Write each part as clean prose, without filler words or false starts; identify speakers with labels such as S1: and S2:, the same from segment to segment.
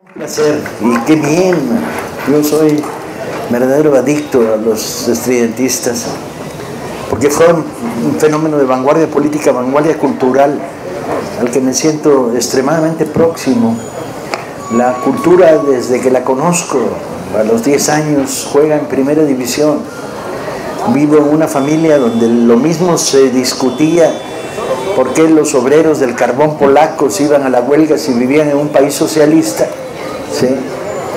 S1: Un placer, y qué bien. Yo soy verdadero adicto a los estridentistas, porque fue un fenómeno de vanguardia política, vanguardia cultural, al que me siento extremadamente próximo. La cultura, desde que la conozco, a los 10 años, juega en primera división. Vivo en una familia donde lo mismo se discutía por qué los obreros del carbón polacos iban a la huelga si vivían en un país socialista, ¿sí?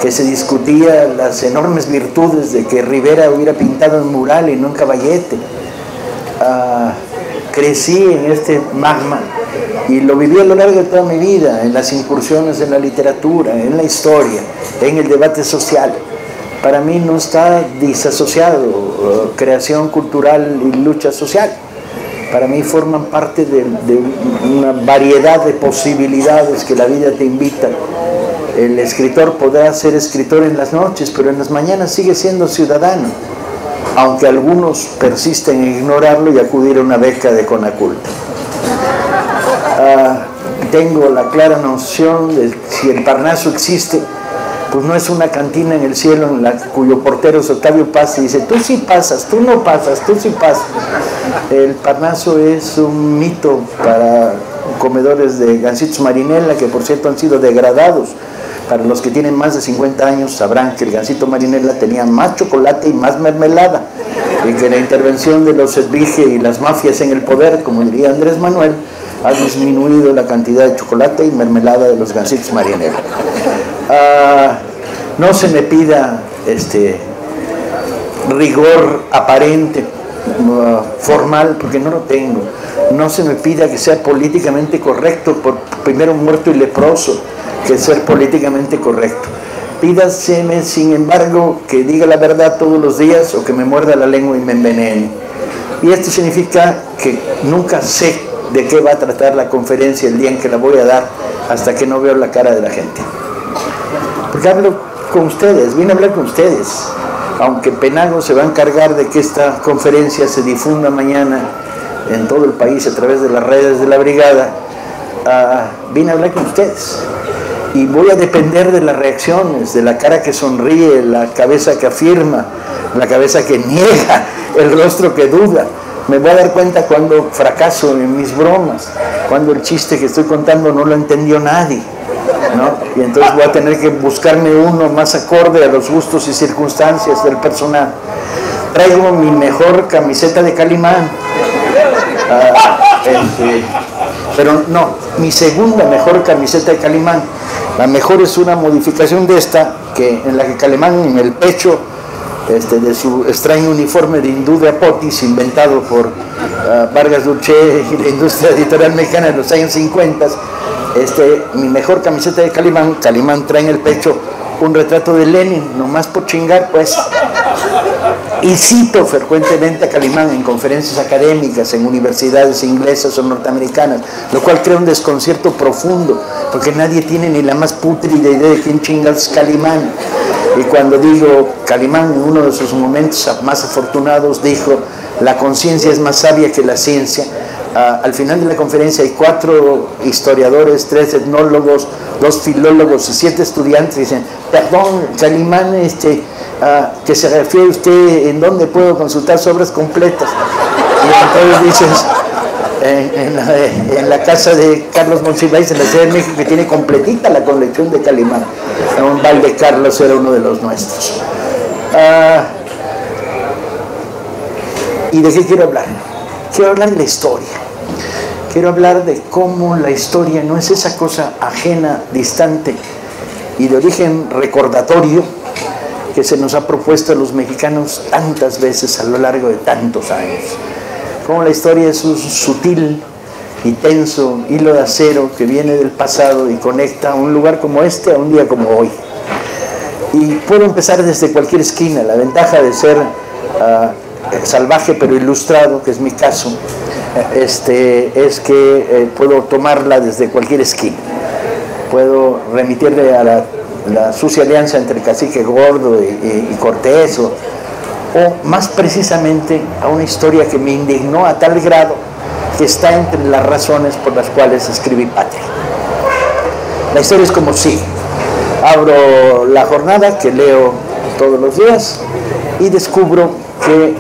S1: Que se discutía las enormes virtudes de que Rivera hubiera pintado en mural y no en caballete. Crecí en este magma y lo viví a lo largo de toda mi vida, en las incursiones en la literatura, en la historia, en el debate social. Para mí no está disasociado creación cultural y lucha social. Para mí forman parte de una variedad de posibilidades que la vida te invita. El escritor podrá ser escritor en las noches, pero en las mañanas sigue siendo ciudadano, aunque algunos persisten en ignorarlo y acudir a una beca de Conaculta. Tengo la clara noción de si el Parnaso existe, pues no es una cantina en el cielo cuyo portero es Octavio Paz y dice, tú sí pasas, tú no pasas, tú sí pasas. El Parnaso es un mito para comedores de gansitos marinela, que por cierto han sido degradados. Para los que tienen más de 50 años sabrán que el gansito marinela tenía más chocolate y más mermelada, y que la intervención de los Edvige y las mafias en el poder, como diría Andrés Manuel, ha disminuido la cantidad de chocolate y mermelada de los gansitos marinela. No se me pida rigor aparente, formal, porque no lo tengo. No se me pida que sea políticamente correcto, por primero muerto y leproso, que ser políticamente correcto. Pídaseme, sin embargo, que diga la verdad todos los días o que me muerda la lengua y me envenene. Y esto significa que nunca sé de qué va a tratar la conferencia el día en que la voy a dar, hasta que no veo la cara de la gente. Porque hablo con ustedes, vine a hablar con ustedes. Aunque Penago se va a encargar de que esta conferencia se difunda mañana en todo el país a través de las redes de la brigada, vine a hablar con ustedes. Y voy a depender de las reacciones, de la cara que sonríe, la cabeza que afirma, la cabeza que niega, el rostro que duda. Me voy a dar cuenta cuando fracaso en mis bromas, cuando el chiste que estoy contando no lo entendió nadie, ¿no? Y entonces voy a tener que buscarme uno más acorde a los gustos y circunstancias del personal. Traigo mi mejor camiseta de Calimán, pero no, mi segunda mejor camiseta de Calimán. La mejor es una modificación de esta, en la que Calimán, en el pecho de su extraño uniforme de hindú de Apotis, inventado por Vargas Dulce y la industria editorial mexicana en los años 50, mi mejor camiseta de Calimán trae en el pecho un retrato de Lenin, nomás por chingar, pues. Y cito frecuentemente a Calimán en conferencias académicas, en universidades inglesas o norteamericanas, lo cual crea un desconcierto profundo, porque nadie tiene ni la más pútrida idea de quién chingas es Calimán. Y cuando digo Calimán, en uno de sus momentos más afortunados, dijo, la conciencia es más sabia que la ciencia. Al final de la conferencia hay 4 historiadores, 3 etnólogos, 2 filólogos y 7 estudiantes. Dicen, perdón, Calimán, que se refiere usted, ¿en dónde puedo consultar obras completas? Y entonces dices, en la casa de Carlos Monsiváis en la Ciudad de México, que tiene completita la colección de Calimán. Un Valdecarlos era uno de los nuestros. ¿Y de qué quiero hablar? Quiero hablar de la historia. Quiero hablar de cómo la historia no es esa cosa ajena, distante y de origen recordatorio que se nos ha propuesto a los mexicanos tantas veces a lo largo de tantos años. Cómo la historia es un sutil y tenso hilo de acero que viene del pasado y conecta un lugar como este a un día como hoy. Y puedo empezar desde cualquier esquina. La ventaja de ser salvaje pero ilustrado, que es mi caso, es que puedo tomarla desde cualquier esquina. Puedo remitirle a la sucia alianza entre Cacique Gordo y Cortés, o más precisamente a una historia que me indignó a tal grado que está entre las razones por las cuales escribí Patria. La historia es como sigue. Abro La Jornada, que leo todos los días, y descubro que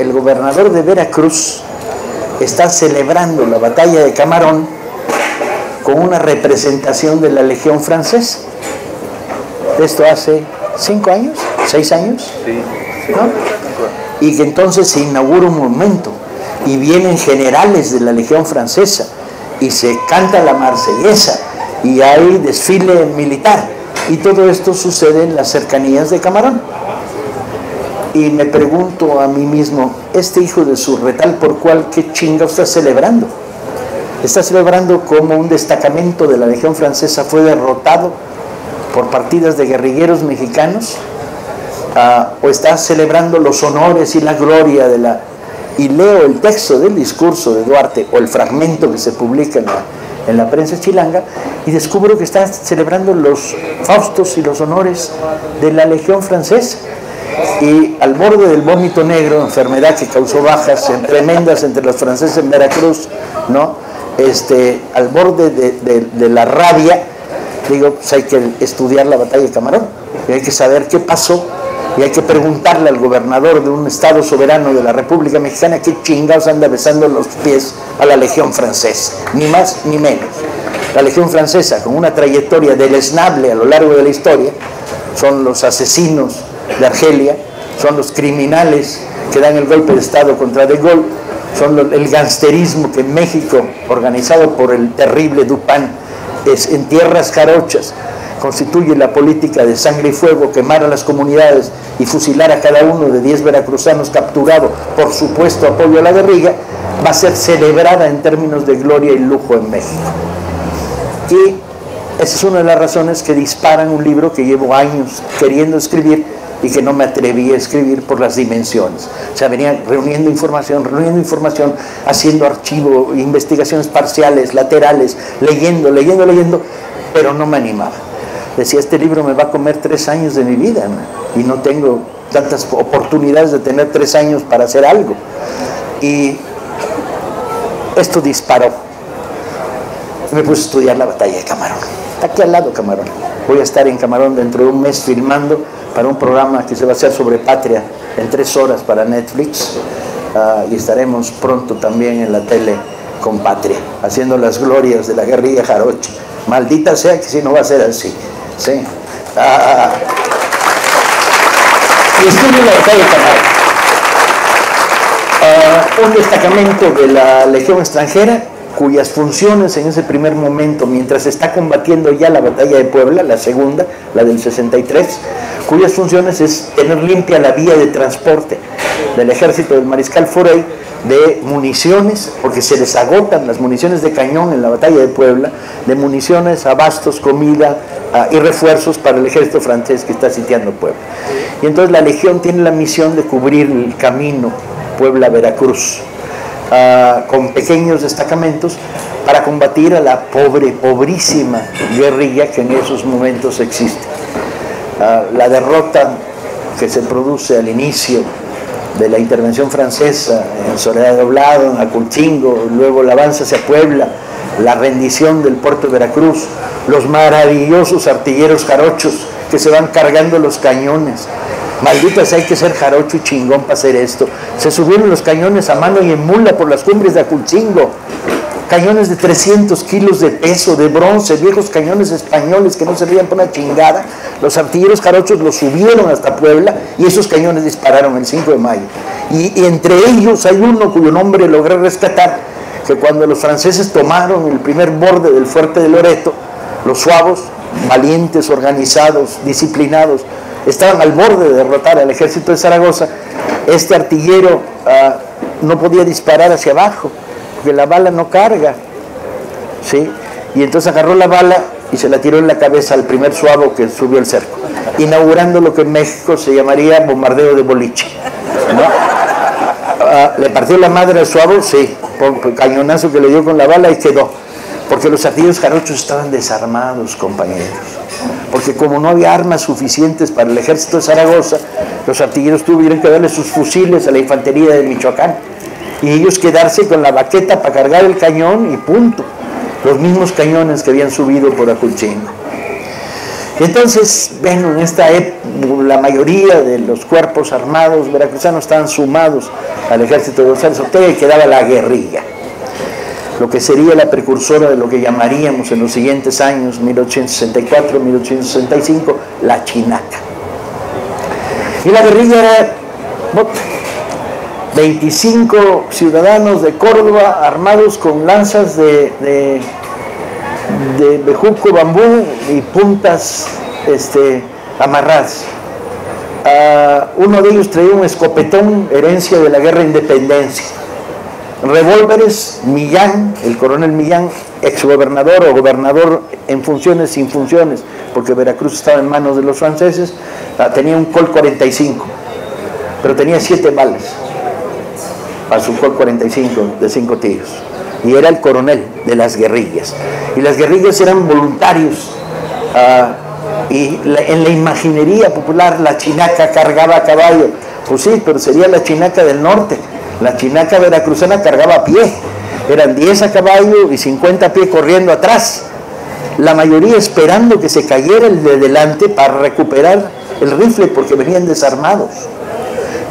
S1: el gobernador de Veracruz está celebrando la batalla de Camarón con una representación de la Legión Francesa. Esto hace 5 años, 6 años, ¿no? Y que entonces se inaugura un monumento y vienen generales de la Legión Francesa y se canta la Marsellesa y hay desfile militar, y todo esto sucede en las cercanías de Camarón. Y me pregunto a mí mismo, este hijo de su retal por cual, ¿qué chinga está celebrando? ¿Está celebrando como un destacamento de la Legión Francesa fue derrotado por partidas de guerrilleros mexicanos? ¿O está celebrando los honores y la gloria de la... Y leo el texto del discurso de Duarte, o el fragmento que se publica en la prensa chilanga, y descubro que está celebrando los faustos y los honores de la Legión Francesa. Y al borde del vómito negro, enfermedad que causó bajas tremendas entre los franceses en Veracruz, ¿no? Al borde de la rabia, digo, pues hay que estudiar la batalla de Camarón, y hay que saber qué pasó, y hay que preguntarle al gobernador de un estado soberano de la República Mexicana qué chingados anda besando los pies a la Legión Francesa, ni más ni menos. La Legión Francesa, con una trayectoria deleznable a lo largo de la historia, son los asesinos de Argelia, son los criminales que dan el golpe de Estado contra De Gaulle, son el gangsterismo que en México, organizado por el terrible Dupin, es en tierras jarochas, constituye la política de sangre y fuego, quemar a las comunidades y fusilar a cada uno de 10 veracruzanos capturados por supuesto apoyo a la guerrilla, va a ser celebrada en términos de gloria y lujo en México. Y esa es una de las razones que disparan un libro que llevo años queriendo escribir y que no me atreví a escribir por las dimensiones. O sea, venía reuniendo información, haciendo archivo, investigaciones parciales, laterales, leyendo, pero no me animaba. Decía, este libro me va a comer 3 años de mi vida, ¿no? Y no tengo tantas oportunidades de tener 3 años para hacer algo. Y esto disparó. Me puse a estudiar la batalla de Camarón. Está aquí al lado Camarón. Voy a estar en Camarón dentro de un mes filmando para un programa que se va a hacer sobre patria en 3 horas para Netflix, y estaremos pronto también en la tele con Patria, haciendo las glorias de la guerrilla jarocha. Maldita sea que si no va a ser así, ¿sí? Y estudio la batalla de Camarón. Un destacamento de la Legión extranjera, cuyas funciones en ese primer momento, mientras se está combatiendo ya la batalla de Puebla, la segunda, la del 63, cuyas funciones es tener limpia la vía de transporte del ejército del mariscal Forey de municiones, porque se les agotan las municiones de cañón en la batalla de Puebla, de municiones, abastos, comida y refuerzos para el ejército francés que está sitiando Puebla. Y entonces la Legión tiene la misión de cubrir el camino Puebla-Veracruz, con pequeños destacamentos para combatir a la pobrísima guerrilla que en esos momentos existe. La derrota que se produce al inicio de la intervención francesa en Soledad de Doblado, en Aculchingo, luego el avance hacia Puebla, la rendición del puerto de Veracruz, los maravillosos artilleros jarochos que se van cargando los cañones. Malditas, hay que ser jarocho y chingón para hacer esto. Se subieron los cañones a mano y en mula por las cumbres de Aculchingo. Cañones de 300 kilos de peso, de bronce, viejos cañones españoles que no servían para una chingada. Los artilleros jarochos los subieron hasta Puebla y esos cañones dispararon el 5 de mayo. Y entre ellos hay uno cuyo nombre logré rescatar, que cuando los franceses tomaron el primer borde del fuerte de Loreto, los suavos, valientes, organizados, disciplinados, estaban al borde de derrotar al ejército de Zaragoza. Este artillero no podía disparar hacia abajo, porque la bala no carga, ¿sí? Y entonces agarró la bala y se la tiró en la cabeza al primer suavo que subió el cerco, inaugurando lo que en México se llamaría bombardeo de boliche, ¿no? Le partió la madre al suavo, sí, por el cañonazo que le dio con la bala y quedó, porque los artilleros jarochos estaban desarmados, compañeros, porque como no había armas suficientes para el ejército de Zaragoza, los artilleros tuvieron que darle sus fusiles a la infantería de Michoacán y ellos quedarse con la baqueta para cargar el cañón y punto, los mismos cañones que habían subido por Aculchingo. Entonces, bueno, en esta época la mayoría de los cuerpos armados veracruzanos estaban sumados al ejército de González Ortega y quedaba la guerrilla, lo que sería la precursora de lo que llamaríamos en los siguientes años, 1864-1865, la chinaca. Y la guerrilla era 25 ciudadanos de Córdoba armados con lanzas de bejuco, bambú y puntas amarradas. Uno de ellos traía un escopetón, herencia de la guerra de independencia. Revólveres, Millán, el coronel Millán, exgobernador o gobernador en funciones, sin funciones, porque Veracruz estaba en manos de los franceses, tenía un Colt 45, pero tenía 7 balas para su Colt 45 de 5 tiros. Y era el coronel de las guerrillas. Y las guerrillas eran voluntarios. En la imaginería popular la chinaca cargaba a caballo. Pues sí, pero sería la chinaca del norte. La chinaca veracruzana cargaba a pie. Eran 10 a caballo y 50 a pie corriendo atrás. La mayoría esperando que se cayera el de delante para recuperar el rifle porque venían desarmados.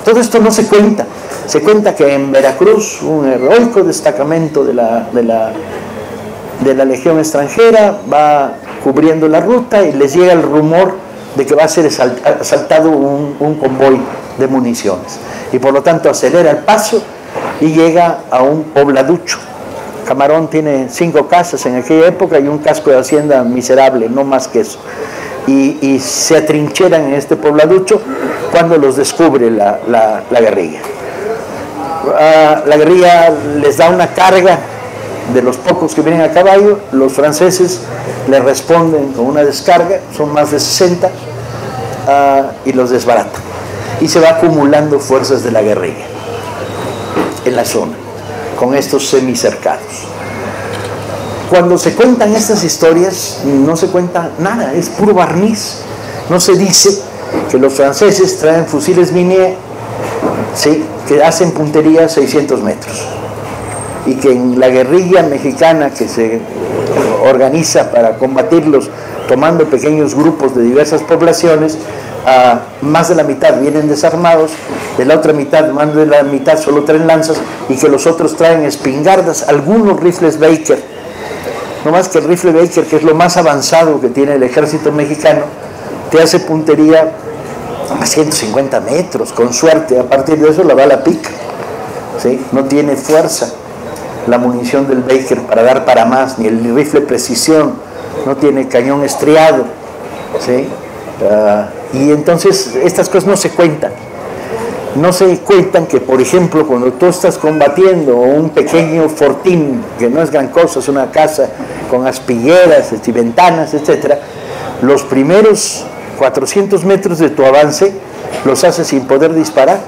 S1: Todo esto no se cuenta. Se cuenta que en Veracruz un heroico destacamento de la Legión extranjera va cubriendo la ruta y les llega el rumor de que va a ser asaltado un convoy de municiones. Y por lo tanto acelera el paso y llega a un pobladucho. Camarón tiene 5 casas en aquella época y un casco de hacienda miserable, no más que eso. Y se atrincheran en este pobladucho cuando los descubre la guerrilla. La guerrilla les da una carga de los pocos que vienen a caballo, los franceses le responden con una descarga, son más de 60, y los desbaratan. Y se va acumulando fuerzas de la guerrilla en la zona, con estos semicercados. Cuando se cuentan estas historias, no se cuenta nada, es puro barniz. No se dice que los franceses traen fusiles Minié, ¿sí?, que hacen puntería a 600 metros. Y que en la guerrilla mexicana que se organiza para combatirlos, tomando pequeños grupos de diversas poblaciones, más de la mitad vienen desarmados, de la otra mitad, más de la mitad solo traen lanzas, y que los otros traen espingardas, algunos rifles Baker. No más que el rifle Baker, que es lo más avanzado que tiene el ejército mexicano, te hace puntería a 150 metros, con suerte. A partir de eso la bala pica, ¿sí? No tiene fuerza la munición del Baker para dar para más, ni el rifle precisión, no tiene cañón estriado, ¿sí? Y entonces estas cosas no se cuentan. No se cuentan que, por ejemplo, cuando tú estás combatiendo un pequeño fortín, que no es gran cosa, es una casa con aspilleras y ventanas, etc., los primeros 400 metros de tu avance los haces sin poder disparar.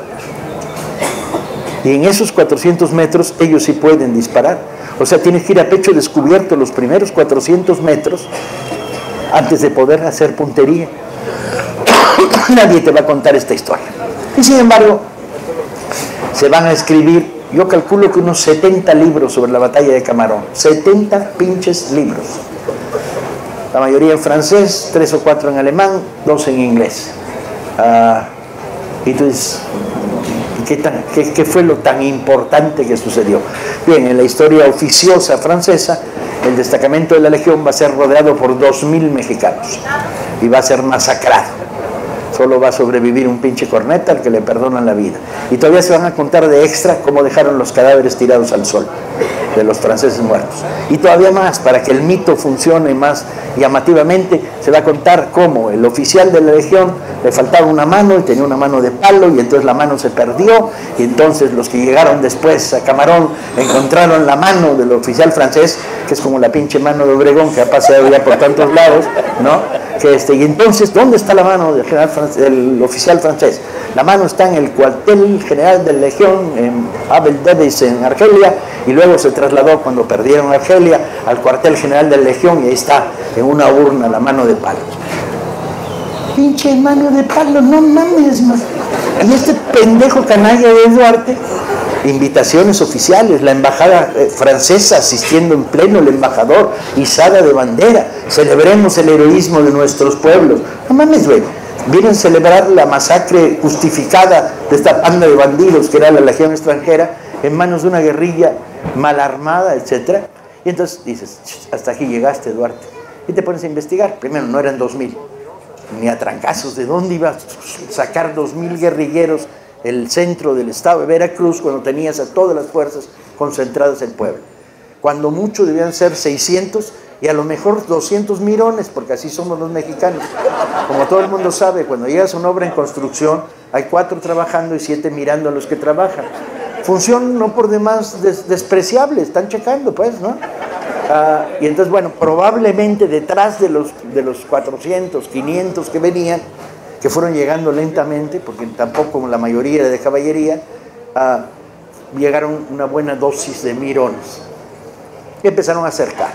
S1: Y en esos 400 metros ellos sí pueden disparar. O sea, tienes que ir a pecho descubierto los primeros 400 metros antes de poder hacer puntería. Nadie te va a contar esta historia. Y sin embargo, se van a escribir, yo calculo que unos 70 libros sobre la batalla de Camarón. 70 pinches libros. La mayoría en francés, 3 o 4 en alemán, 2 en inglés. Entonces, ¿qué fue lo tan importante que sucedió? Bien, en la historia oficiosa francesa, el destacamento de la Legión va a ser rodeado por 2.000 mexicanos y va a ser masacrado. Solo va a sobrevivir un pinche corneta al que le perdonan la vida. Y todavía se van a contar de extra cómo dejaron los cadáveres tirados al sol de los franceses muertos. Y todavía más, para que el mito funcione más llamativamente, se va a contar cómo el oficial de la Legión le faltaba una mano y tenía una mano de palo, y entonces la mano se perdió, y entonces los que llegaron después a Camarón encontraron la mano del oficial francés, que es como la pinche mano de Obregón, que ha paseado ya por tantos lados, ¿no? Y entonces, ¿dónde está la mano del oficial francés? La mano está en el cuartel general de la Legión, en Abel Davis, en Argelia, y luego se trasladó, cuando perdieron Argelia, al cuartel general de la Legión, y ahí está, en una urna, la mano de palo. Pinche mano de palo, no mames, man. Y este pendejo canalla de Duarte invitaciones oficiales, la embajada francesa asistiendo en pleno, el embajador, izada de bandera, celebremos el heroísmo de nuestros pueblos. No mames, güey, vienen a celebrar la masacre justificada de esta banda de bandidos que era la Legión extranjera en manos de una guerrilla mal armada, etc. Y entonces dices, hasta aquí llegaste, Duarte, y te pones a investigar. Primero, no eran 2000, ni a trancazos. ¿De dónde iba a sacar 2000 guerrilleros el centro del estado de Veracruz cuando tenías a todas las fuerzas concentradas en Puebla? Cuando mucho debían ser 600 y a lo mejor 200 mirones, porque así somos los mexicanos. Como todo el mundo sabe, cuando llegas a una obra en construcción, hay 4 trabajando y 7 mirando a los que trabajan. Función no por demás despreciable, están checando, pues, ¿no? Y entonces, bueno, probablemente detrás de los 400, 500 que venían, que fueron llegando lentamente, porque tampoco la mayoría era de caballería, llegaron una buena dosis de mirones y empezaron a acercar.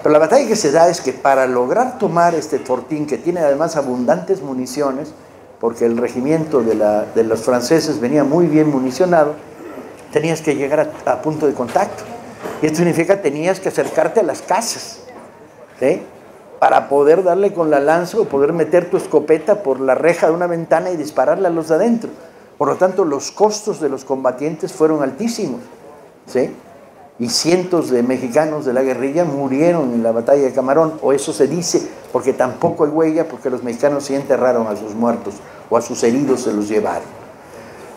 S1: Pero la batalla que se da es que para lograr tomar este fortín, que tiene además abundantes municiones, porque el regimiento de los franceses venía muy bien municionado, tenías que llegar a punto de contacto. Y esto significa tenías que acercarte a las casas, ¿sí?, para poder darle con la lanza o poder meter tu escopeta por la reja de una ventana y dispararle a los de adentro. Por lo tanto, los costos de los combatientes fueron altísimos, ¿sí? Y cientos de mexicanos de la guerrilla murieron en la batalla de Camarón, o eso se dice, porque tampoco hay huella, porque los mexicanos sí enterraron a sus muertos o a sus heridos se los llevaron.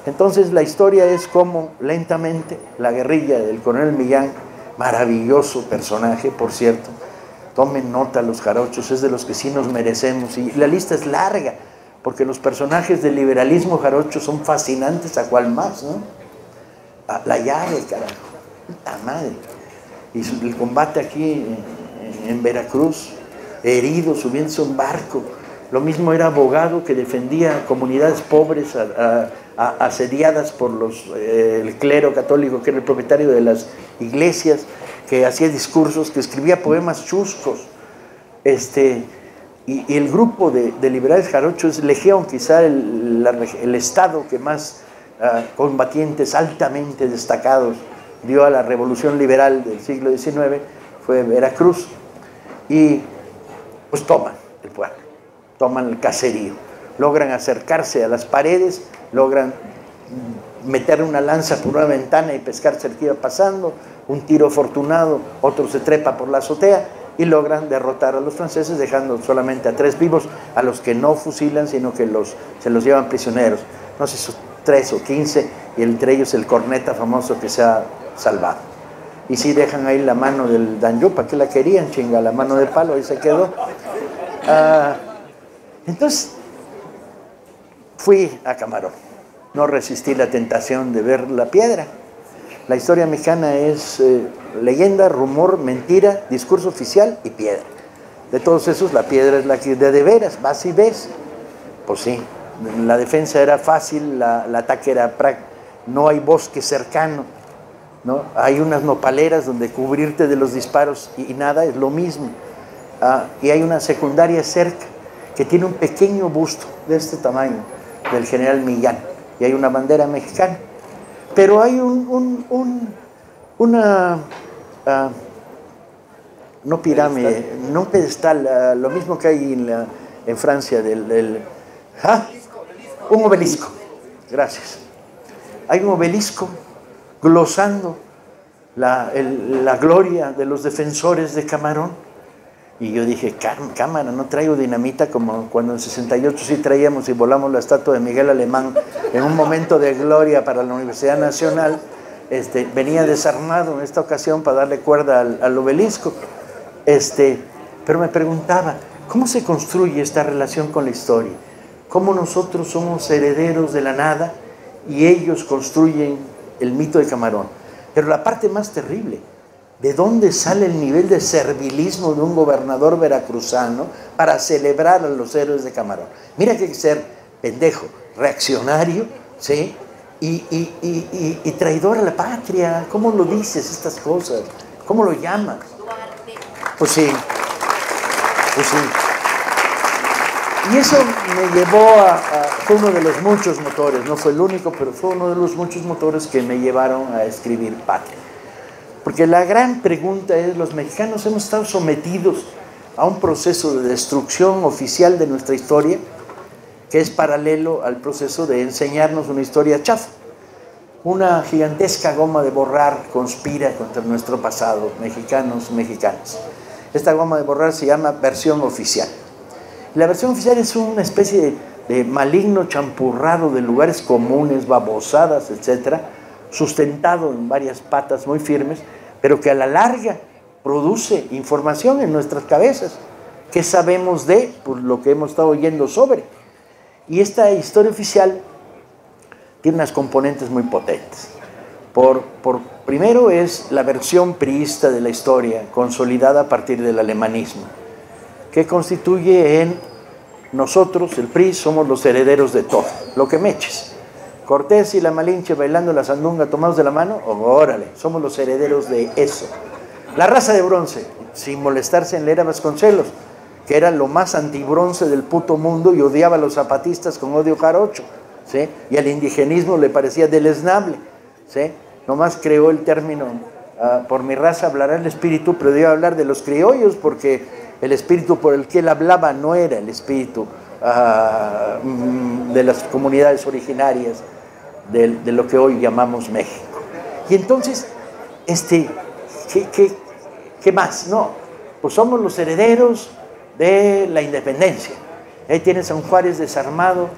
S1: Entonces la historia es cómo lentamente la guerrilla del coronel Millán, maravilloso personaje, por cierto, tomen nota los jarochos, es de los que sí nos merecemos, y la lista es larga, porque los personajes del liberalismo jarocho son fascinantes a cual más, ¿no? La llave, carajo, puta madre, y el combate aquí en Veracruz, herido, subiéndose a un barco. Lo mismo era abogado que defendía comunidades pobres asediadas por el clero católico, que era el propietario de las iglesias, que hacía discursos, que escribía poemas chuscos. Y el grupo de liberales jarochos es Legión, quizá el estado que más combatientes altamente destacados dio a la revolución liberal del siglo XIX, fue Veracruz. Y pues toman el pueblo, toman el caserío, logran acercarse a las paredes, logran meter una lanza por una ventana y pescarse el que iba pasando, un tiro afortunado, otro se trepa por la azotea y logran derrotar a los franceses, dejando solamente a 3 vivos, a los que no fusilan, sino que se los llevan prisioneros. No sé si son 3 o 15, y entre ellos el corneta famoso que se ha salvado. Y sí dejan ahí la mano del Danjupa, que la querían, chinga, la mano de palo, ahí se quedó. Entonces, fui a Camarón. No resistí la tentación de ver la piedra. La historia mexicana es leyenda, rumor, mentira, discurso oficial y piedra. De todos esos, la piedra es la que de veras vas y ves. Pues sí, la defensa era fácil, el ataque era práctico. No hay bosque cercano, ¿no? Hay unas nopaleras donde cubrirte de los disparos y nada, es lo mismo. Y hay una secundaria cerca que tiene un pequeño busto de este tamaño del general Millán, y hay una bandera mexicana. Pero hay una no pirámide, no pedestal, lo mismo que hay en Francia, un obelisco. Gracias. Hay un obelisco glosando la gloria de los defensores de Camarón. Y yo dije, cámara, no traigo dinamita como cuando en 68 sí traíamos y volamos la estatua de Miguel Alemán en un momento de gloria para la Universidad Nacional. Venía desarmado en esta ocasión para darle cuerda al obelisco. Pero me preguntaba, ¿cómo se construye esta relación con la historia? ¿Cómo nosotros somos herederos de la nada y ellos construyen el mito de Camarón? Pero la parte más terrible, ¿de dónde sale el nivel de servilismo de un gobernador veracruzano para celebrar a los héroes de Camarón? Mira que hay que ser pendejo, reaccionario, ¿sí? Y traidor a la patria. ¿Cómo lo dices estas cosas? ¿Cómo lo llamas? Pues sí, pues sí. Y eso me llevó fue uno de los muchos motores, no fue el único, pero fue uno de los muchos motores que me llevaron a escribir Patria. Porque la gran pregunta es, los mexicanos hemos estado sometidos a un proceso de destrucción oficial de nuestra historia, que es paralelo al proceso de enseñarnos una historia chafa. Una gigantesca goma de borrar conspira contra nuestro pasado, mexicanos, mexicanas. Esta goma de borrar se llama versión oficial. La versión oficial es una especie de maligno champurrado de lugares comunes, babosadas, etcétera, sustentado en varias patas muy firmes, pero que a la larga produce información en nuestras cabezas. ¿Qué sabemos de? Pues lo que hemos estado oyendo sobre. Y esta historia oficial tiene unas componentes muy potentes. Primero es la versión priista de la historia, consolidada a partir del alemanismo, que constituye en nosotros, el PRI, somos los herederos de todo, lo que me eches. Cortés y la Malinche bailando la sandunga tomados de la mano, órale, somos los herederos de eso. La raza de bronce, sin molestarse en leer a Vasconcelos, que era lo más antibronce del puto mundo y odiaba a los zapatistas con odio jarocho, ¿sí? Y al indigenismo le parecía deleznable, ¿sí? Nomás creó el término, por mi raza hablará el espíritu, pero iba a hablar de los criollos porque el espíritu por el que él hablaba no era el espíritu de las comunidades originarias de lo que hoy llamamos México. Y entonces, ¿qué más? No, pues somos los herederos de la independencia. Ahí tienes a un Juárez desarmado,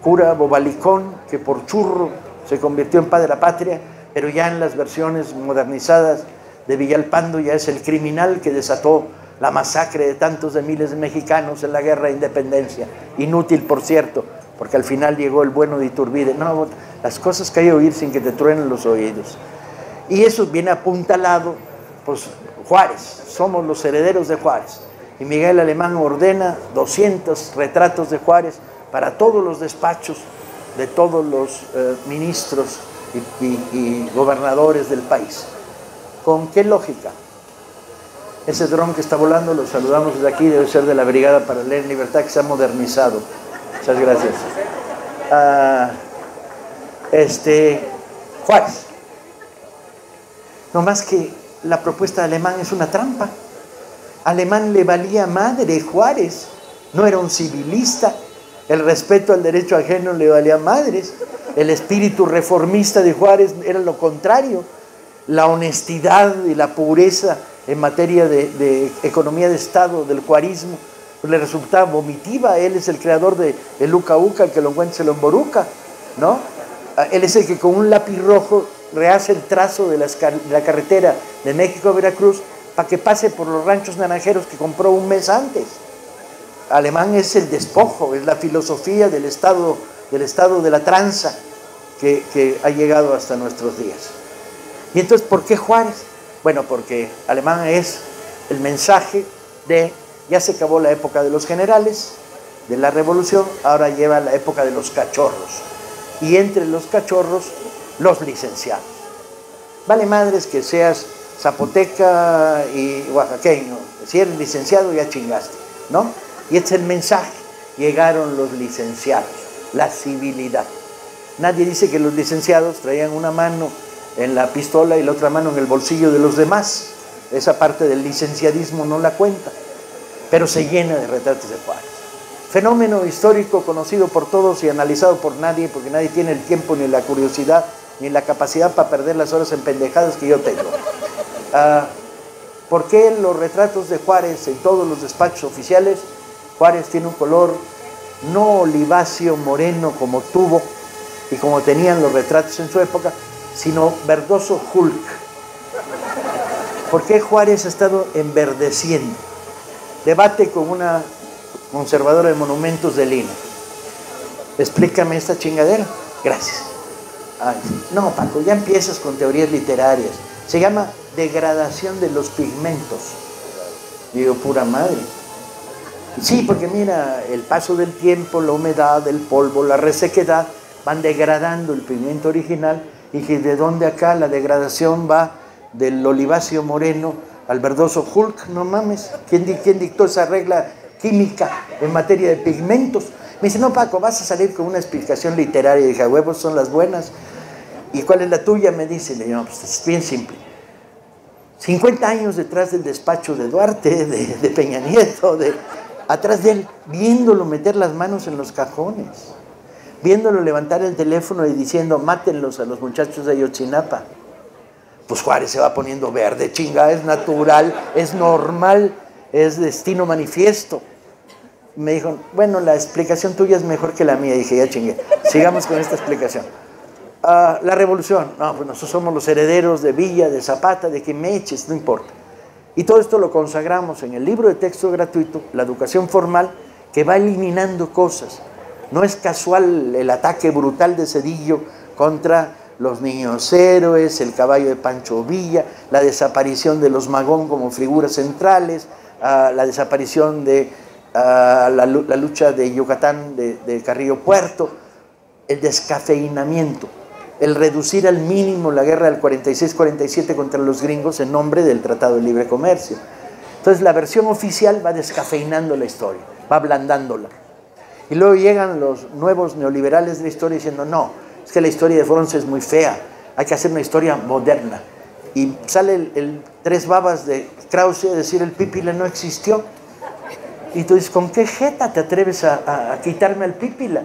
S1: cura bobalicón, que por churro se convirtió en padre de la patria, pero ya en las versiones modernizadas de Villalpando ya es el criminal que desató la masacre de tantos de miles de mexicanos en la guerra de independencia. Inútil, por cierto, porque al final llegó el bueno de Iturbide. No, las cosas que hay que oír sin que te truenen los oídos. Y eso viene apuntalado, pues Juárez, somos los herederos de Juárez. Y Miguel Alemán ordena 200 retratos de Juárez para todos los despachos de todos los ministros y gobernadores del país. ¿Con qué lógica? Ese dron que está volando, lo saludamos desde aquí, debe ser de la Brigada Paralela en Libertad, que se ha modernizado. Muchas gracias. Juárez. No más que la propuesta de Alemán es una trampa. Alemán le valía madre Juárez, no era un civilista. El respeto al derecho ajeno le valía madres. El espíritu reformista de Juárez era lo contrario. La honestidad y la pureza en materia de economía de Estado, del juarismo, pues le resultaba vomitiva. Él es el creador de el Uca Uca, el que lo encuentra se lo emboruca, ¿no? Él es el que con un lápiz rojo rehace el trazo de la carretera de México a Veracruz para que pase por los ranchos naranjeros que compró un mes antes. Alemán es el despojo, es la filosofía del estado de la tranza que ha llegado hasta nuestros días. Y entonces, ¿por qué Juárez? Bueno, porque Alemán es el mensaje de ya se acabó la época de los generales, de la revolución, ahora lleva la época de los cachorros. Y entre los cachorros, los licenciados. Vale madres que seas zapoteca y oaxaqueño, si eres licenciado ya chingaste, ¿no? Y este es el mensaje, llegaron los licenciados, la civilidad. Nadie dice que los licenciados traían una mano en la pistola y la otra mano en el bolsillo de los demás. Esa parte del licenciadismo no la cuenta, pero se llena de retratos de Juárez. Fenómeno histórico conocido por todos y analizado por nadie, porque nadie tiene el tiempo ni la curiosidad ni la capacidad para perder las horas en pendejadas que yo tengo. ¿Por qué los retratos de Juárez en todos los despachos oficiales? Juárez tiene un color no oliváceo moreno como tuvo y como tenían los retratos en su época, sino verdoso Hulk. ¿Por qué Juárez ha estado enverdeciendo? Debate con una conservadora de monumentos de Lima. Explícame esta chingadera. Gracias. Ay, no, Paco, ya empiezas con teorías literarias. Se llama degradación de los pigmentos. Digo, pura madre. Sí, porque mira, el paso del tiempo, la humedad, el polvo, la resequedad van degradando el pigmento original, y que de donde acá la degradación va del oliváceo moreno al verdoso Hulk. No mames, ¿quién dictó esa regla química en materia de pigmentos. Me dice, no, Paco, vas a salir con una explicación literaria. Y dije, a huevos son las buenas. ¿Y cuál es la tuya? Me dice. Le digo, no, pues es bien simple. 50 años detrás del despacho de Duarte, de Peña Nieto, atrás de él, viéndolo meter las manos en los cajones, viéndolo levantar el teléfono y diciendo, mátenlos a los muchachos de Ayotzinapa. Pues Juárez se va poniendo verde, chinga, es natural, es normal, es destino manifiesto. Me dijo, bueno, la explicación tuya es mejor que la mía. Y dije, ya chingué, sigamos con esta explicación. La revolución, no, pues nosotros somos los herederos de Villa, de Zapata, de quien me eches, no importa. Y todo esto lo consagramos en el libro de texto gratuito, La educación formal, que va eliminando cosas. No es casual el ataque brutal de Zedillo contra los niños héroes, el caballo de Pancho Villa, la desaparición de los Magón como figuras centrales, la desaparición de la lucha de Yucatán de Carrillo Puerto, el descafeinamiento, el reducir al mínimo la guerra del 46-47 contra los gringos en nombre del Tratado de Libre Comercio. Entonces la versión oficial va descafeinando la historia, va ablandándola. Y luego llegan los nuevos neoliberales de la historia diciendo, no, es que la historia de Frunze es muy fea, hay que hacer una historia moderna. Y sale el Tres Babas de Krause a decir, el Pípila no existió. Y tú dices, ¿con qué jeta te atreves a quitarme al Pípila?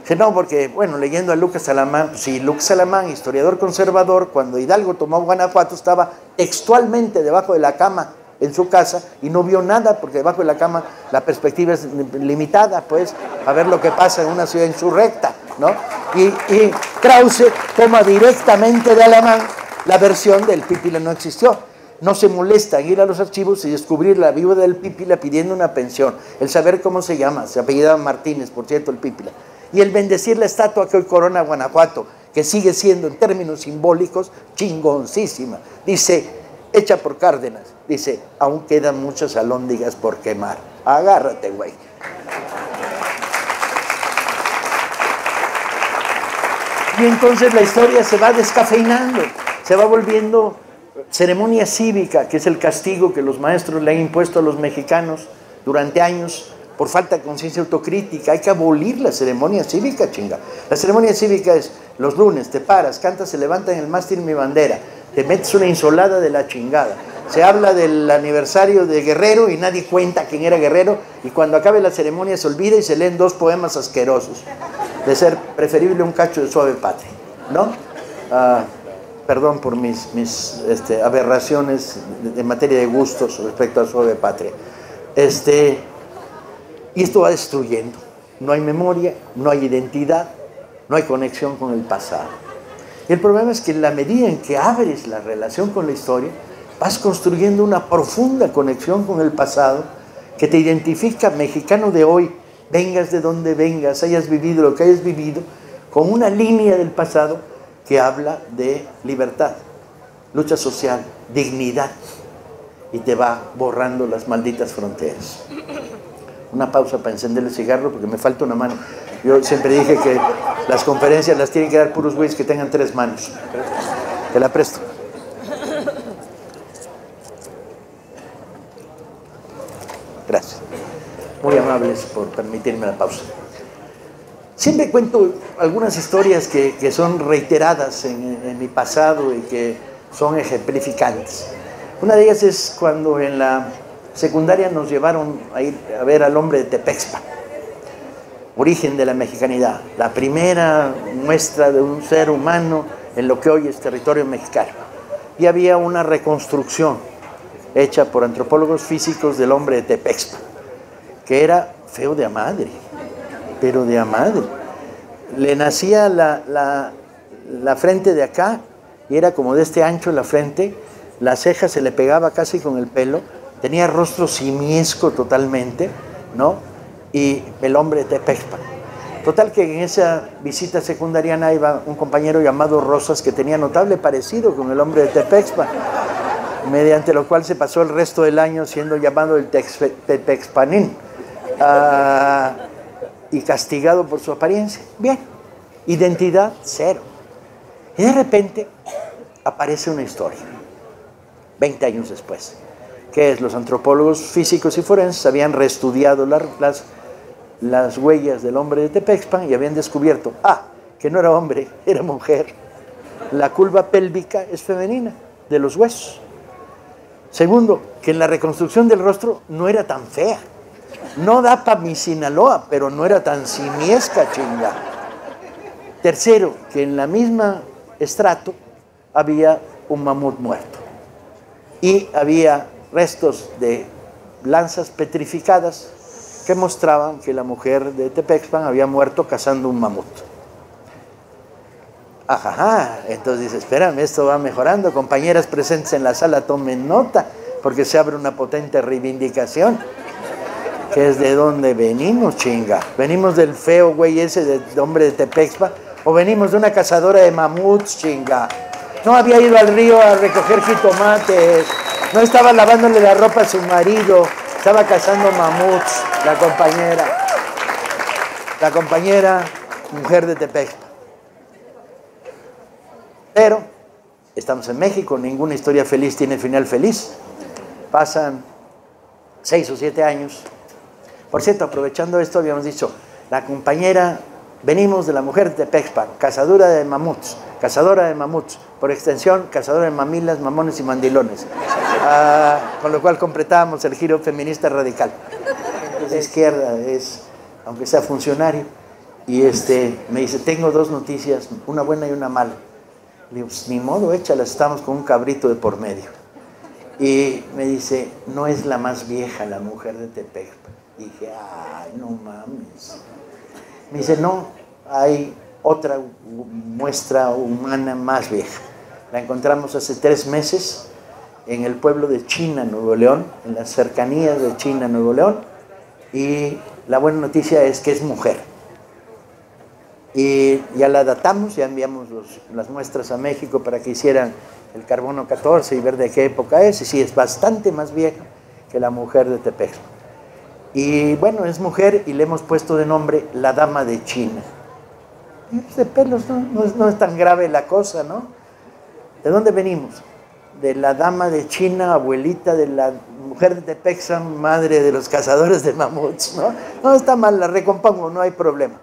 S1: Dice, no, porque, bueno, leyendo a Lucas Alamán, pues sí, Lucas Alamán, historiador conservador, cuando Hidalgo tomó Guanajuato, estaba textualmente debajo de la cama en su casa y no vio nada, porque debajo de la cama la perspectiva es limitada, pues, a ver lo que pasa en una ciudad insurrecta, ¿no? Y Krause toma directamente de Alamán la versión del Pípila no existió. No se molesta en ir a los archivos y descubrir la viuda del Pípila pidiendo una pensión, el saber cómo se llama, se apellidaba Martínez, por cierto, el Pípila, y el bendecir la estatua que hoy corona Guanajuato, que sigue siendo en términos simbólicos chingoncísima. Dice, hecha por Cárdenas, dice, aún quedan muchas alhóndigas por quemar. Agárrate, güey. Y entonces la historia se va descafeinando, se va volviendo ceremonia cívica, que es el castigo que los maestros le han impuesto a los mexicanos durante años por falta de conciencia autocrítica. Hay que abolir la ceremonia cívica, chinga. La ceremonia cívica es los lunes, te paras, cantas, se levanta en el mástil mi bandera, te metes una insolada de la chingada. Se habla del aniversario de Guerrero y nadie cuenta quién era Guerrero, y cuando acabe la ceremonia se olvida y se leen 2 poemas asquerosos. De ser preferible un cacho de Suave Patria, ¿no? Perdón por mis aberraciones en materia de gustos respecto a Suave Patria. Y esto va destruyendo. No hay memoria, no hay identidad, no hay conexión con el pasado. Y el problema es que en la medida en que abres la relación con la historia, vas construyendo una profunda conexión con el pasado que te identifica, mexicano de hoy, vengas de donde vengas, hayas vivido lo que hayas vivido, con una línea del pasado que habla de libertad, lucha social, dignidad, y te va borrando las malditas fronteras. Una pausa para encender el cigarro porque me falta una mano. Yo siempre dije que las conferencias las tienen que dar puros güeyes que tengan 3 manos. Te la presto. Gracias. Muy amables por permitirme la pausa. Siempre cuento algunas historias que son reiteradas en mi pasado y que son ejemplificantes. Una de ellas es cuando en la secundaria nos llevaron a ir a ver al hombre de Tepexpan, origen de la mexicanidad, la primera muestra de un ser humano en lo que hoy es territorio mexicano. Y había una reconstrucción hecha por antropólogos físicos del hombre de Tepexpan, que era feo de a madre, pero de a madre. Le nacía la frente de acá y era como de este ancho la frente, la ceja se le pegaba casi con el pelo, tenía rostro simiesco totalmente, ¿no? Y el hombre de Tepexpan. Total que en esa visita secundariana iba un compañero llamado Rosas que tenía notable parecido con el hombre de Tepexpan, mediante lo cual se pasó el resto del año siendo llamado el Tepexpanín y castigado por su apariencia. Bien, identidad cero. Y de repente aparece una historia, 20 años después, ¿Qué es? Los antropólogos físicos y forenses habían reestudiado las huellas del hombre de Tepexpan y habían descubierto, que no era hombre, era mujer. La curva pélvica es femenina, de los huesos. Segundo, que en la reconstrucción del rostro no era tan fea. No da para mi Sinaloa, pero no era tan simiesca, chinga. Tercero, que en la misma estrato había un mamut muerto. Y había restos de lanzas petrificadas que mostraban que la mujer de Tepexpan había muerto cazando un mamut. Ajá, entonces dice, espérame, esto va mejorando. Compañeras presentes en la sala, tomen nota, porque se abre una potente reivindicación. Que es de dónde venimos, chinga. ¿Venimos del feo güey ese de hombre de Tepexpan? ¿O venimos de una cazadora de mamuts, chinga? No había ido al río a recoger jitomates, no estaba lavándole la ropa a su marido, estaba cazando mamuts, la compañera mujer de Tepexpan. Pero estamos en México, ninguna historia feliz tiene final feliz. Pasan 6 o 7 años. Por cierto, aprovechando esto, habíamos dicho, la compañera, venimos de la mujer de Tepexpan, cazadora de mamuts, por extensión, cazadora de mamilas, mamones y mandilones. Con lo cual completábamos el giro feminista radical. De izquierda es, aunque sea funcionario, y me dice, tengo 2 noticias, una buena y una mala. Le digo, pues, ni modo, échalas, estamos con un cabrito de por medio. Y me dice, no es la más vieja la mujer de Tepexpan. Dije, ay, no mames. Me dice, no, hay otra muestra humana más vieja. La encontramos hace 3 meses en el pueblo de China, Nuevo León, en las cercanías de China, Nuevo León. Y la buena noticia es que es mujer. Y ya la datamos, ya enviamos las muestras a México para que hicieran el carbono 14 y ver de qué época es. Y sí, es bastante más vieja que la mujer de Tepexpan. Y bueno, es mujer y le hemos puesto de nombre la Dama de China. De pelos no es tan grave la cosa, ¿no? ¿De dónde venimos? De la Dama de China, abuelita de la mujer de Tepexpan, madre de los cazadores de mamuts, ¿no? No está mal, la recompongo, no hay problema.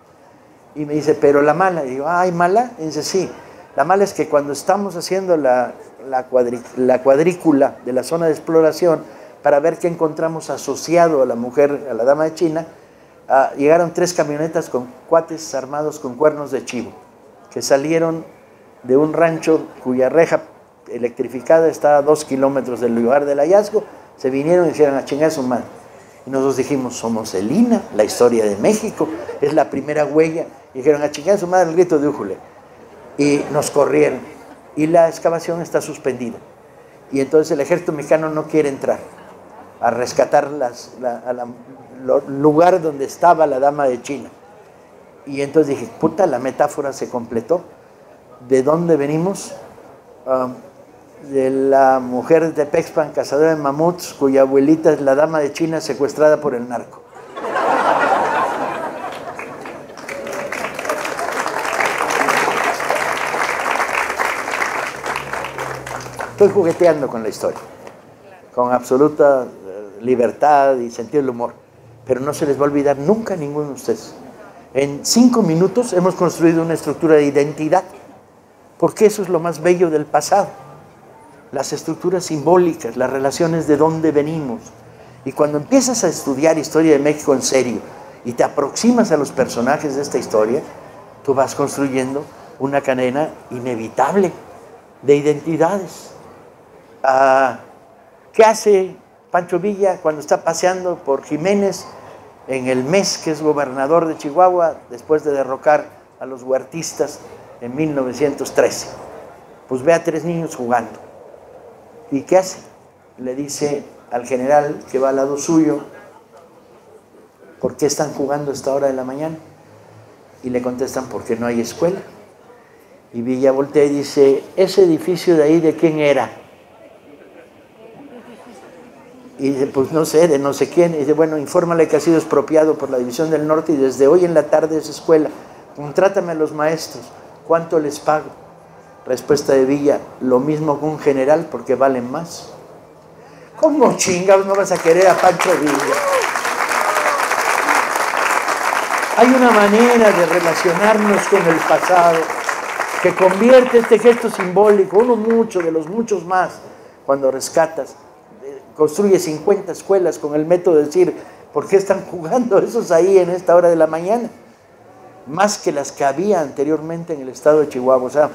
S1: Y me dice, pero la mala. Y digo, ¿hay mala? Y dice, sí. La mala es que cuando estamos haciendo la cuadrícula de la zona de exploración, para ver qué encontramos asociado a la mujer, a la Dama de China, llegaron 3 camionetas con cuates armados con cuernos de chivo, que salieron de un rancho cuya reja electrificada está a 2 kilómetros del lugar del hallazgo, se vinieron y dijeron, a chingar a su madre. Y nosotros dijimos, somos el INAH, la historia de México, es la primera huella. Y dijeron, a chingar a su madre, el grito de Újule. Y nos corrieron. Y la excavación está suspendida. Y entonces el ejército mexicano no quiere entrar a rescatar lugar donde estaba la Dama de China. Y entonces dije, puta, la metáfora se completó. ¿De dónde venimos? De la mujer de Tepexpan, cazadora de mamuts, cuya abuelita es la Dama de China secuestrada por el narco. Estoy jugueteando con la historia, con absoluta libertad y sentido del humor, pero no se les va a olvidar nunca a ninguno de ustedes. En 5 minutos hemos construido una estructura de identidad, porque eso es lo más bello del pasado. Las estructuras simbólicas, las relaciones de dónde venimos. Y cuando empiezas a estudiar historia de México en serio y te aproximas a los personajes de esta historia, tú vas construyendo una cadena inevitable de identidades. ¿Qué hace Pancho Villa cuando está paseando por Jiménez en el mes que es gobernador de Chihuahua después de derrocar a los huertistas en 1913? Pues ve a 3 niños jugando. ¿Y qué hace? Le dice al general que va al lado suyo, ¿por qué están jugando a esta hora de la mañana? Y le contestan, porque no hay escuela. Y Villa voltea y dice, ¿ese edificio de ahí de quién era? Y dice, pues no sé, de no sé quién. Y dice, bueno, infórmale que ha sido expropiado por la División del Norte y desde hoy en la tarde es escuela. Contrátame a los maestros. ¿Cuánto les pago? Respuesta de Villa, lo mismo que un general porque valen más. ¿Cómo chingados no vas a querer a Pancho Villa? Hay una manera de relacionarnos con el pasado que convierte este gesto simbólico, uno mucho de los muchos más, cuando rescatas, construye 50 escuelas con el método de decir, ¿por qué están jugando esos ahí en esta hora de la mañana? Más que las que había anteriormente en el estado de Chihuahua, o sea,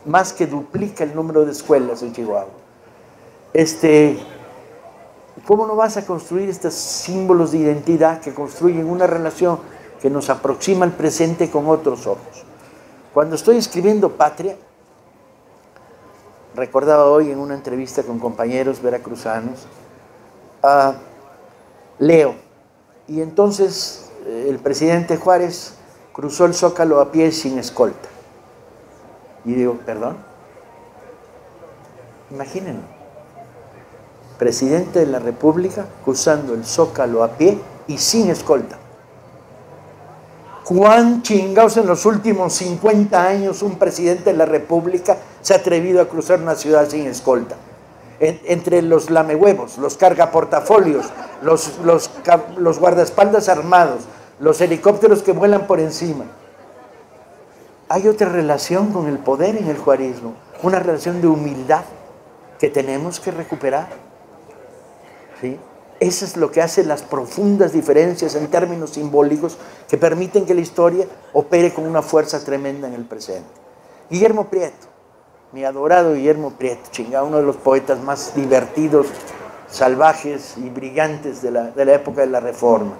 S1: más que duplica el número de escuelas en Chihuahua. ¿Cómo no vas a construir estos símbolos de identidad que construyen una relación que nos aproxima al presente con otros ojos? Cuando estoy escribiendo Patria, recordaba hoy en una entrevista con compañeros veracruzanos, leo, y entonces el presidente Juárez cruzó el Zócalo a pie sin escolta. Y digo, ¿perdón? Imagínenlo. Presidente de la República cruzando el Zócalo a pie y sin escolta. ¿Cuán chingados en los últimos 50 años un presidente de la República se ha atrevido a cruzar una ciudad sin escolta? Entre los lamehuevos, los cargaportafolios, los guardaespaldas armados, los helicópteros que vuelan por encima. Hay otra relación con el poder en el juarismo, una relación de humildad que tenemos que recuperar. ¿Sí? Eso es lo que hace las profundas diferencias en términos simbólicos que permiten que la historia opere con una fuerza tremenda en el presente. Guillermo Prieto, mi adorado Guillermo Prieto, uno de los poetas más divertidos, salvajes y brillantes de la época de la Reforma.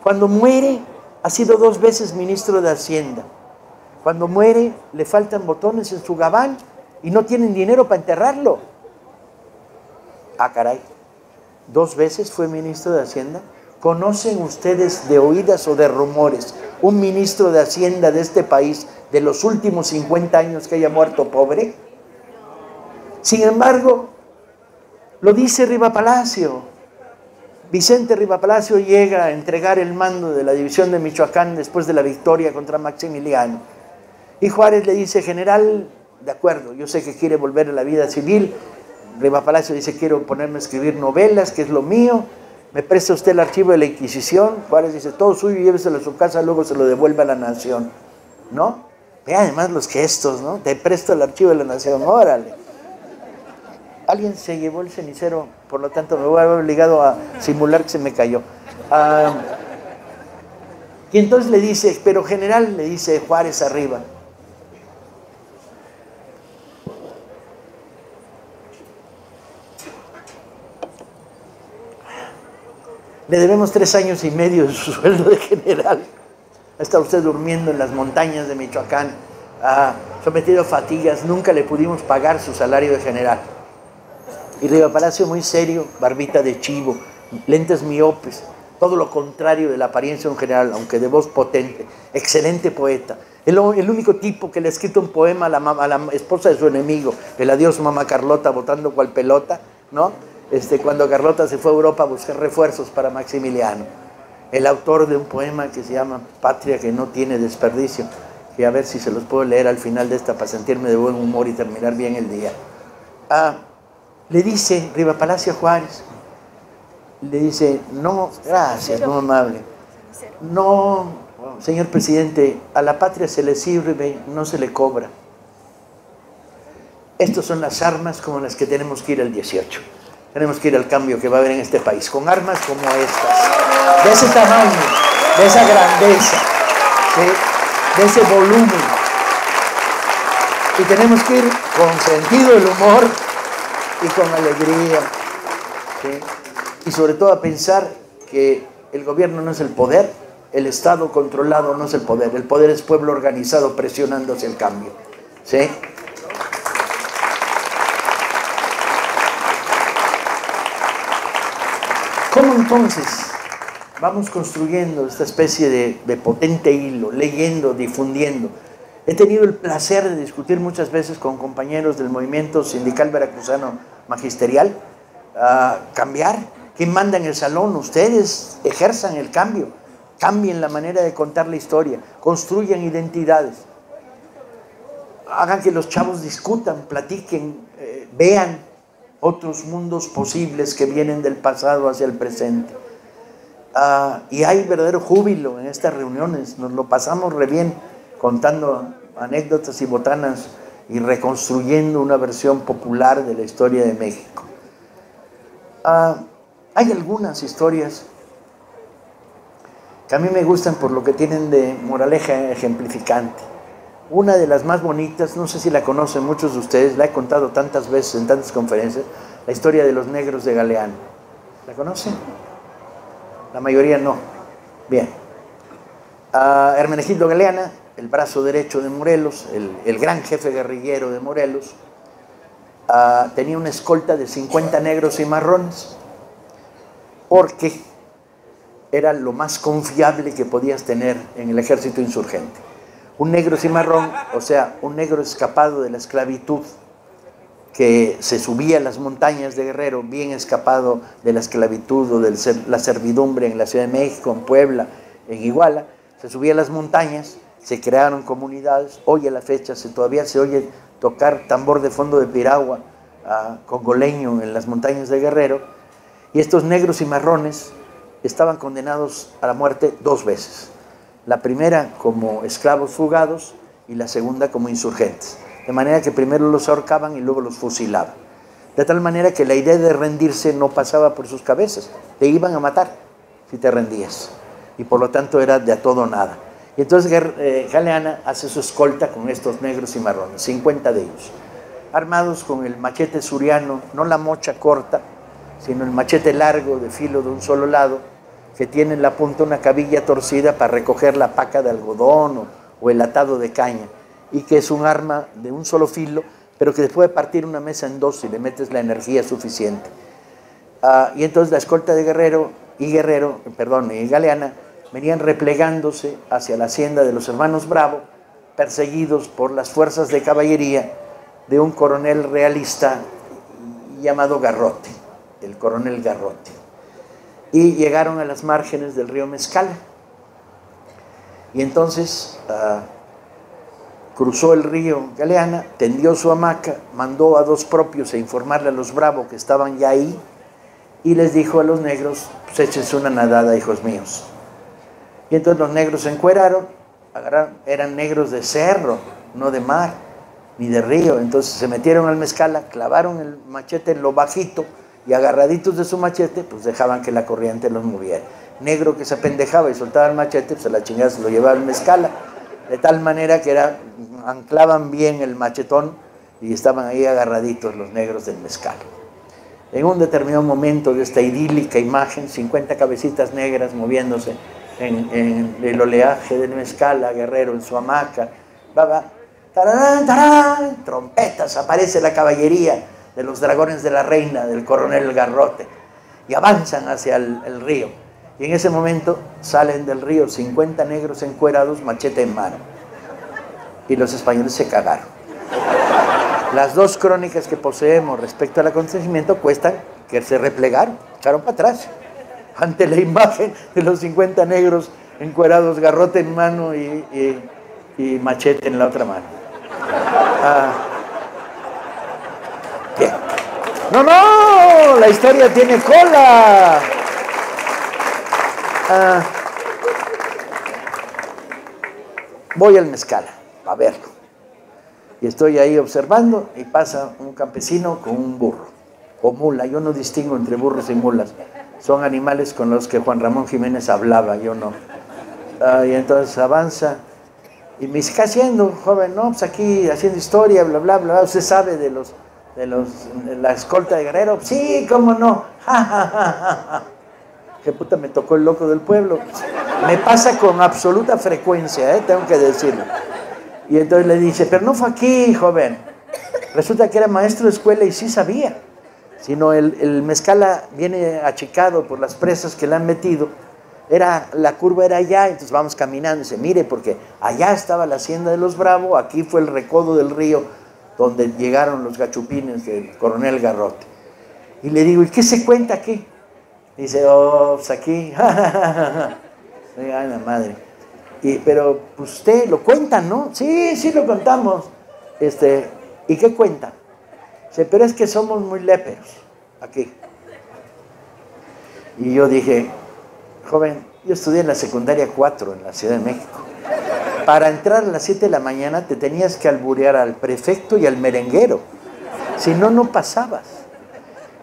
S1: Cuando muere, ha sido 2 veces ministro de Hacienda. Cuando muere, le faltan botones en su gabán y no tienen dinero para enterrarlo. Caray. 2 veces fue ministro de Hacienda. ¿Conocen ustedes de oídas o de rumores un ministro de Hacienda de este país de los últimos 50 años que haya muerto pobre? Sin embargo, lo dice Riva Palacio. Vicente Riva Palacio llega a entregar el mando de la división de Michoacán después de la victoria contra Maximiliano. Y Juárez le dice, general, de acuerdo, yo sé que quiere volver a la vida civil. Riva Palacio dice, quiero ponerme a escribir novelas, que es lo mío. ¿Me presta usted el archivo de la Inquisición? Juárez dice, todo suyo, lléveselo a su casa, luego se lo devuelve a la nación. ¿No? Ve además los gestos, ¿no? Te presto el archivo de la nación, órale. Alguien se llevó el cenicero, por lo tanto me voy a ver obligado a simular que se me cayó. Y entonces le dice, pero general, le dice Juárez arriba, le debemos 3 años y medio de su sueldo de general. Está usted durmiendo en las montañas de Michoacán, sometido a fatigas, nunca le pudimos pagar su salario de general. Y Riva Palacio muy serio, barbita de chivo, lentes miopes, todo lo contrario de la apariencia de un general, aunque de voz potente, excelente poeta. El único tipo que le ha escrito un poema a la esposa de su enemigo, el adiós mamá Carlota botando cual pelota, ¿no? Cuando Carlota se fue a Europa a buscar refuerzos para Maximiliano. El autor de un poema que se llama Patria que no tiene desperdicio, que a ver si se los puedo leer al final de esta para sentirme de buen humor y terminar bien el día. Le dice Riva Palacio a Juárez, le dice, no, gracias, muy amable. No, señor presidente, a la patria se le sirve, no se le cobra. Estas son las armas como las que tenemos que ir al 18. Tenemos que ir al cambio que va a haber en este país, con armas como estas, de ese tamaño, de esa grandeza, de ese volumen. Y tenemos que ir con sentido del humor y con alegría, ¿sí? Y sobre todo a pensar que el gobierno no es el poder, el Estado controlado no es el poder es pueblo organizado presionando hacia el cambio, ¿sí? ¿Cómo entonces vamos construyendo esta especie de potente hilo, leyendo, difundiendo? He tenido el placer de discutir muchas veces con compañeros del movimiento sindical veracruzano magisterial, cambiar. ¿Quién manda en el salón? Ustedes ejerzan el cambio, cambien la manera de contar la historia, construyan identidades, hagan que los chavos discutan, platiquen, vean, otros mundos posibles que vienen del pasado hacia el presente. Y hay verdadero júbilo en estas reuniones, nos lo pasamos re bien contando anécdotas y botanas y reconstruyendo una versión popular de la historia de México. Hay algunas historias que a mí me gustan por lo que tienen de moraleja ejemplificante. Una de las más bonitas, no sé si la conocen muchos de ustedes, la he contado tantas veces en tantas conferencias, la historia de los negros de Galeano. ¿La conocen? La mayoría no. Bien. Hermenegildo Galeana, el brazo derecho de Morelos, el gran jefe guerrillero de Morelos, tenía una escolta de 50 negros y marrones, porque era lo más confiable que podías tener en el ejército insurgente. Un negro cimarrón, o sea, un negro escapado de la esclavitud, que se subía a las montañas de Guerrero, bien escapado de la esclavitud o de la servidumbre en la Ciudad de México, en Puebla, en Iguala, se subía a las montañas, se crearon comunidades. Hoy a la fecha todavía se oye tocar tambor de fondo de piragua congoleño en las montañas de Guerrero, y estos negros y marrones estaban condenados a la muerte 2 veces. La primera como esclavos fugados y la segunda como insurgentes. De manera que primero los ahorcaban y luego los fusilaban. De tal manera que la idea de rendirse no pasaba por sus cabezas. Te iban a matar si te rendías. Y por lo tanto era de a todo o nada. Y entonces Galeana hace su escolta con estos negros y marrones, 50 de ellos, armados con el machete suriano, no la mocha corta, sino el machete largo de filo de un solo lado, que tiene en la punta una cabilla torcida para recoger la paca de algodón o el atado de caña, y que es un arma de un solo filo, pero que puede partir una mesa en 2 si le metes la energía suficiente. Y entonces la escolta de y Galeana venían replegándose hacia la hacienda de los hermanos Bravo, perseguidos por las fuerzas de caballería de un coronel realista llamado Garrote, el coronel Garrote. Y llegaron a las márgenes del río Mezcala. Y entonces cruzó el río Galeana, tendió su hamaca, mandó a 2 propios a informarle a los Bravo que estaban ya ahí, y les dijo a los negros: pues échense una nadada, hijos míos. Y entonces los negros se encueraron, eran negros de cerro, no de mar, ni de río. Entonces se metieron al Mezcala, clavaron el machete en lo bajito, y agarraditos de su machete, pues dejaban que la corriente los moviera. Negro que se apendejaba y soltaba el machete, pues a la chingada se lo llevaba al Mezcala, de tal manera que anclaban bien el machetón y estaban ahí agarraditos los negros del Mezcala. En un determinado momento de esta idílica imagen, 50 cabecitas negras moviéndose en el oleaje del Mezcala, Guerrero en su hamaca, tararán, tararán, trompetas, aparece la caballería de los dragones de la reina, del coronel Garrote, y avanzan hacia el río. Y en ese momento salen del río 50 negros encuerados, machete en mano. Y los españoles se cagaron. Las 2 crónicas que poseemos respecto al acontecimiento cuestan que se replegaron, echaron para atrás, ante la imagen de los 50 negros encuerados, garrote en mano y machete en la otra mano. Bien. ¡No, no! La historia tiene cola. Voy al Mezcala a verlo. Y estoy ahí observando y pasa un campesino con un burro o mula. Yo no distingo entre burros y mulas. Son animales con los que Juan Ramón Jiménez hablaba, yo no. Y entonces avanza y me dice: ¿qué haciendo, joven? No, pues aquí haciendo historia, bla, bla, bla. ¿Usted sabe de la escolta de Guerrero? Sí, cómo no. Ja, ja, ja, ja, ja. Que puta, me tocó el loco del pueblo. Me pasa con absoluta frecuencia, tengo que decirlo. Y entonces le dice: pero no fue aquí, joven. Resulta que era maestro de escuela y sí sabía. Sino el Mezcala viene achicado por las presas que le han metido. La curva era allá, entonces vamos caminando. Y dice: mire, porque allá estaba la hacienda de los Bravo, aquí fue el recodo del río donde llegaron los gachupines del coronel Garrote. Y le digo: ¿y qué se cuenta aquí? Dice: oh, pues aquí. Ay, la madre. Pero pues usted lo cuentan, ¿no? Sí, sí lo contamos. ¿Y qué cuentan? Dice, pero es que somos muy léperos aquí. Y yo dije, joven, yo estudié en la secundaria 4 en la Ciudad de México. Para entrar a las 7 de la mañana te tenías que alburear al prefecto y al merenguero. Si no, no pasabas.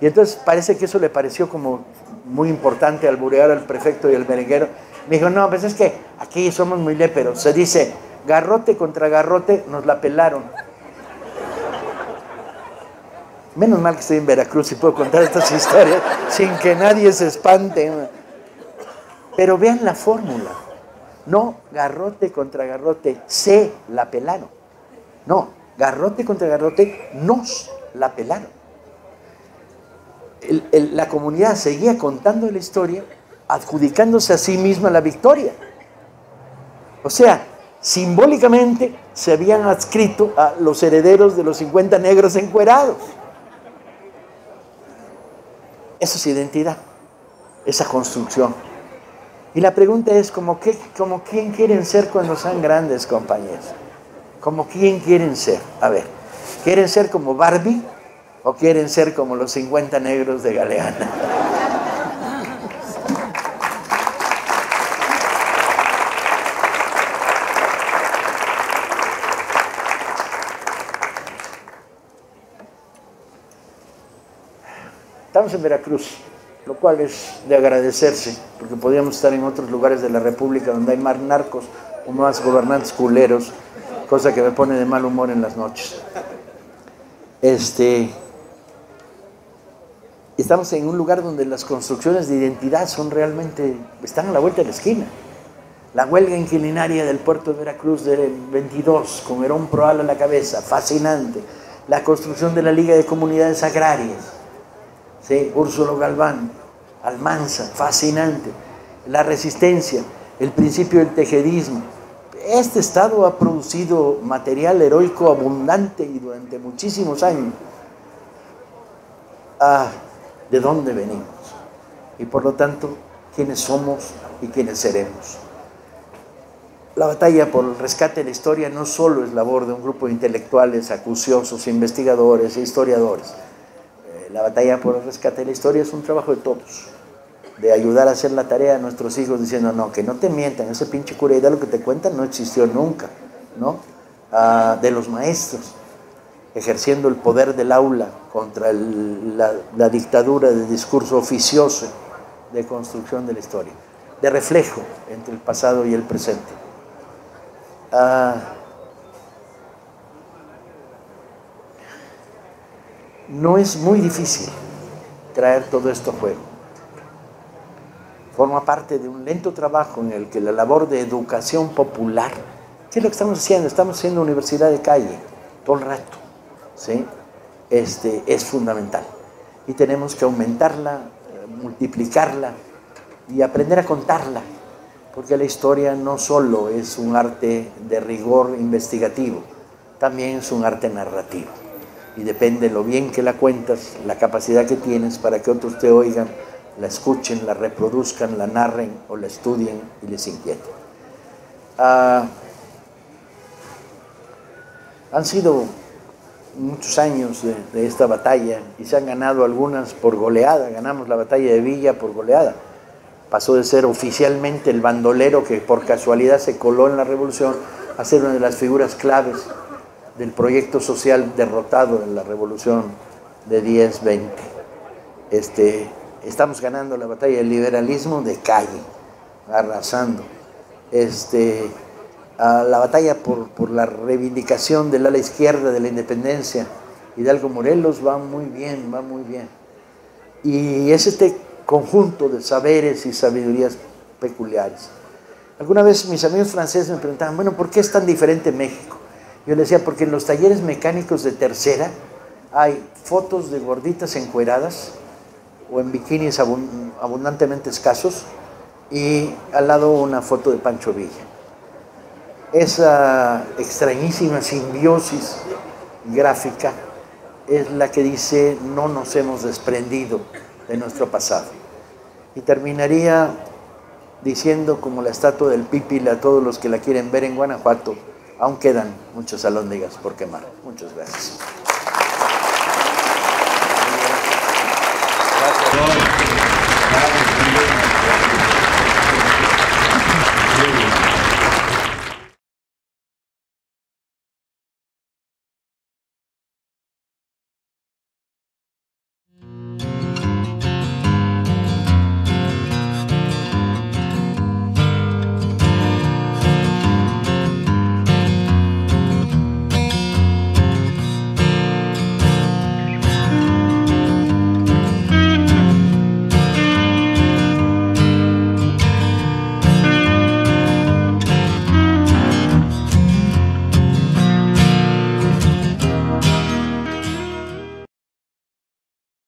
S1: Y entonces parece que eso le pareció como muy importante, alburear al prefecto y al merenguero. Me dijo, no, pues es que aquí somos muy léperos. Se dice, garrote contra garrote, nos la pelaron. Menos mal que estoy en Veracruz y puedo contar estas historias sin que nadie se espante. Pero vean la fórmula. No, garrote contra garrote, se la pelaron. No, garrote contra garrote, nos la pelaron. La comunidad seguía contando la historia, adjudicándose a sí misma la victoria. O sea, simbólicamente se habían adscrito a los herederos de los 50 negros encuerados. Eso es identidad, esa construcción. Y la pregunta es, ¿como quién quieren ser cuando sean grandes, compañeros? ¿Como quién quieren ser? A ver, ¿quieren ser como Barbie o quieren ser como los 50 negros de Galeana? Estamos en Veracruz, lo cual es de agradecerse, porque podríamos estar en otros lugares de la República donde hay más narcos o más gobernantes culeros, cosa que me pone de mal humor en las noches. Estamos en un lugar donde las construcciones de identidad son realmente, están a la vuelta de la esquina. La huelga inquilinaria del puerto de Veracruz del 22, con Herón Proal a la cabeza, fascinante. La construcción de la Liga de Comunidades Agrarias, ¿sí? Úrsulo Galván, Almanza, fascinante. La resistencia, el principio del tejedismo. Este Estado ha producido material heroico abundante y durante muchísimos años. ¿De dónde venimos? Y por lo tanto, ¿quiénes somos y quiénes seremos? La batalla por el rescate de la historia no solo es labor de un grupo de intelectuales, acuciosos, investigadores e historiadores. La batalla por el rescate de la historia es un trabajo de todos, de ayudar a hacer la tarea a nuestros hijos diciendo, no, que no te mientan, ese pinche cura Hidalgo que te cuentan no existió nunca, ¿no? De los maestros, ejerciendo el poder del aula contra la dictadura de discurso oficioso de construcción de la historia, de reflejo entre el pasado y el presente. No es muy difícil traer todo esto a juego. Forma parte de un lento trabajo en el que la labor de educación popular, ¿qué es lo que estamos haciendo? Estamos haciendo universidad de calle todo el rato, ¿sí? Es fundamental. Y tenemos que aumentarla, multiplicarla y aprender a contarla, porque la historia no solo es un arte de rigor investigativo, también es un arte narrativo. Y depende lo bien que la cuentas, la capacidad que tienes para que otros te oigan, la escuchen, la reproduzcan, la narren o la estudien y les inquiete. Han sido muchos años de esta batalla y se han ganado algunas por goleada. Ganamos la batalla de Villa por goleada. Pasó de ser oficialmente el bandolero que por casualidad se coló en la revolución a ser una de las figuras claves del proyecto social derrotado en la revolución de 10-20. Estamos ganando la batalla del liberalismo de calle, arrasando. La batalla por la reivindicación del ala izquierda de la independencia, Hidalgo Morelos, va muy bien, va muy bien. Y es este conjunto de saberes y sabidurías peculiares. Alguna vez mis amigos franceses me preguntaban, bueno, ¿por qué es tan diferente México? Yo les decía, porque en los talleres mecánicos de tercera hay fotos de gorditas encueradas o en bikinis abundantemente escasos y al lado una foto de Pancho Villa. Esa extrañísima simbiosis gráfica es la que dice no nos hemos desprendido de nuestro pasado. Y terminaría diciendo como la estatua del Pípila a todos los que la quieren ver en Guanajuato, aún quedan muchos alóndigas por quemar. Muchas gracias.